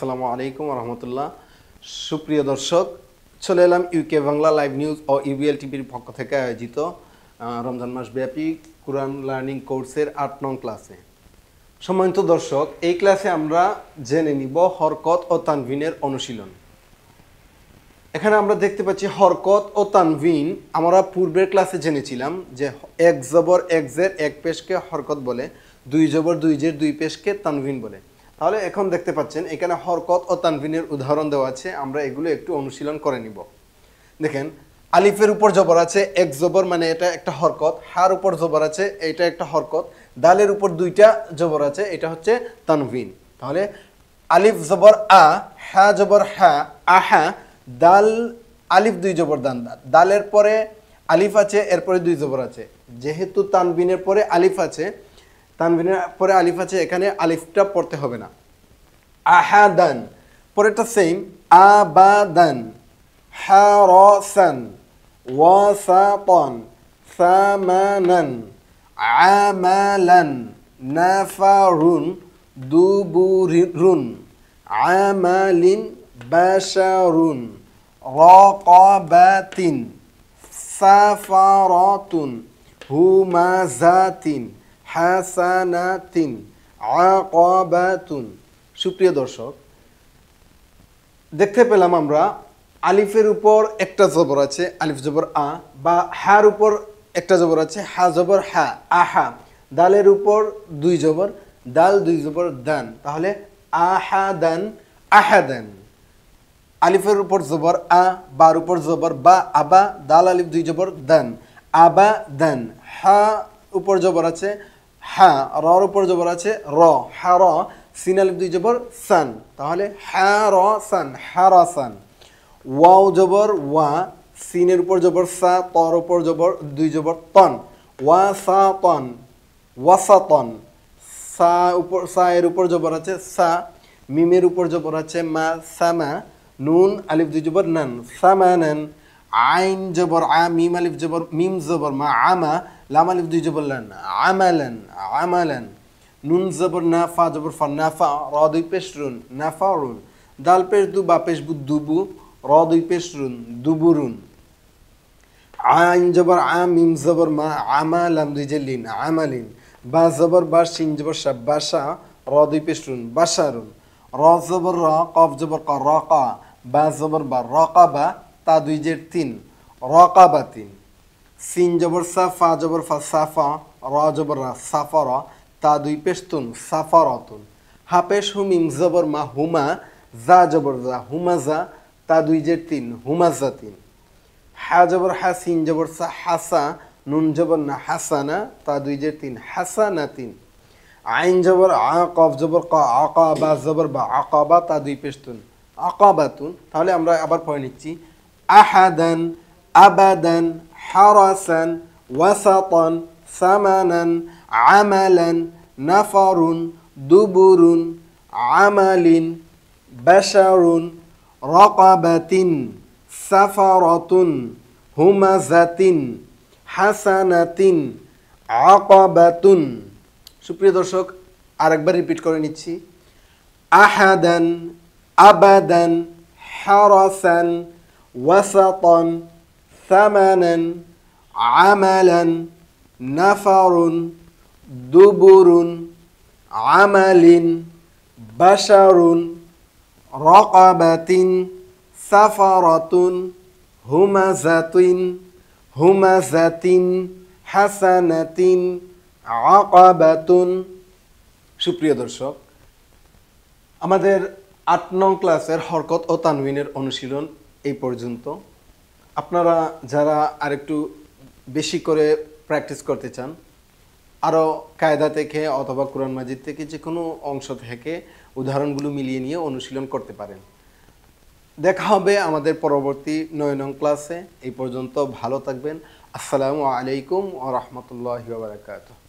আসসালামু আলাইকুম রহমতুল্লাহ। সুপ্রিয় দর্শক, চলে এলাম ইউকে বাংলা লাইভ নিউজ ও ইউবিএল টিভির পক্ষ থেকে আয়োজিত রমজান মাস ব্যাপী কুরআন লার্নিং কোর্সের ৮ নং ক্লাসে। সম্মানিত দর্শক, এই ক্লাসে আমরা জেনে নিব হরকত ও তানভিনের অনুশীলন। এখানে আমরা দেখতে পাচ্ছি হরকত ও তানভিন। আমরা পূর্বের ক্লাসে জেনেছিলাম যে এক জবর এক জের এক পেশকে হরকত বলে, দুই জবর দুই জের দুই পেশকে তানভিন বলে। তাহলে এখন দেখতে পাচ্ছেন এখানে হরকত ও তানভিনের উদাহরণ দেওয়া আছে, আমরা এগুলো একটু অনুশীলন করে নিব। দেখেন, আলিফের উপর জবর আছে এক জবর, মানে এটা একটা হরকত। হার উপর জবর আছে, এটা একটা হরকত। দালের উপর দুইটা জবর আছে, এটা হচ্ছে তানভিন। তাহলে আলিফ জবর আ, হা জবর হা, আহা। দাল আলিফ দুই জবর দান, দালের পরে আলিফ আছে, এরপরে দুই জবর আছে। যেহেতু তানবিনের পরে আলিফ আছে, তানবিনের পরে আলিফ আছে, এখানে আলিফটা পড়তে হবে না। আহাদান, পরেরটা সেম, আবাদান, হারাসান, ওয়াসাতান, সামানান, আমালান, নাফারুন, দুবুরুন, আমালিন, বাশারুন, রাকাবাতিন, সাফারাতুন, হুমাজাতিন, হাসানাতিন, আকাবাতুন। সুপ্রিয় দর্শক, দেখতে পেলাম আমরা আলিফের উপর একটা জবর আছে, আলিফ জবর আ, বা হার উপর একটা জবর আছে, হা জবর হা, আহা। দালের উপর দুই জবর, দাল দুই জবর দান, তাহলে আহাদান, আহাদান। আলিফের উপর জবর আ, বার উপর জবর বা, আবা, দাল আলিফ দুই জবর দান, আবা দান। হা উপর জবর আছে হা, রর উপর জবর আছে র, হা র। সিন আলিফ দুই জবর সান, তাহলে হা র সান, হারাসান। ওয়াও জবর ওয়া, সিনের উপর জবর সা, তর উপর জবর দুই জবর তন, ওয়াসাতন, ওয়াসাতন। সা উপর, সা এর উপর জবর আছে সা, মিমের উপর জবর আছে মা, সামা। নুন আলিফ দুই জবর নান, সামানান। আইন জবর আ, মিম আলিফ জবর মিম জবর মা, আমা। লাম আলিফ দুই জবর লান, আমালান, আমালান। নুন জবর না, ফা জবর ফা, নাফা। র দুই পেশ রুন, নাফারুন। দাল পেশ দু, বা পেশ বু, দুবু। র দুই পেশ রুন, দুবুরুন। আইন জবর আ, মিম জবর মা, আমা। লাম দুই জের লিন, আমালিন। বা জবর বা, শিন জবর সা, বাসা। র দুই পেশ রুন, বাসারুন। র জবর র, কফ জবর ক, রকা। বা জবর বা, রকাবা। তা দুই জের তিন, রকাবাতিন। সিন জবর সা, ফা জবর ফা, সাফা। র জবর রা, সাফার। তা দুই পেশতুন, সাফারতুন। হা পেশ হু, মিম জবর মা, হুমা। জা জবর জা, হুমাজা। তা দুই জের তিন, হুমাজাতিন। হা জবর হা, সিন জবর সা, হাসা। নুন জবর না, হাসানা। তা দুই জের তিন, হাসানাতিন। আইন জবর আ, কফ জবর ক, আকাবা জবর বা, আকাবা। তা দুই পেশতুন, আকাবাতুন। তাহলে আমরা আবার পড়ে নিচ্ছি। আহাদান, আবাদান, হারাসান, ওয়াসাতান, সামানান, আমালান, নাফারুন, দুবুরুন, আমালিন, বাশারুন, রাকাবাতিন, সাফারাতুন, হুমাজাতিন, হাসানাতিন, আকাবাতুন। সুপ্রিয় দর্শক, আরেকবার রিপিট করে নিচ্ছি। আহাদান, আবাদান, হারাসান, ওয়াসাতান, সামানান, আমালান, নাফারুন, দুবুরুন, আমালিন, বাশারুন, রাকাবাতিন, সাফারাতুন, হুমাজাতিন, হুমাজাতিন, হাসানাতিন, আকাবাতুন। সুপ্রিয় দর্শক, আমাদের ৮ নং ক্লাসের হরকত ও তানবিনের অনুশীলন এই পর্যন্ত। আপনারা যারা আরেকটু বেশি করে প্র্যাকটিস করতে চান, আরও কায়দা থেকে অথবা কোরআন মাজিদ থেকে যে কোনো অংশ থেকে উদাহরণগুলো মিলিয়ে নিয়ে অনুশীলন করতে পারেন। দেখা হবে আমাদের পরবর্তী ৯ নং ক্লাসে। এই পর্যন্ত ভালো থাকবেন। আসসালামু আলাইকুম ওয়া রাহমাতুল্লাহি ওয়া বারাকাতুহু।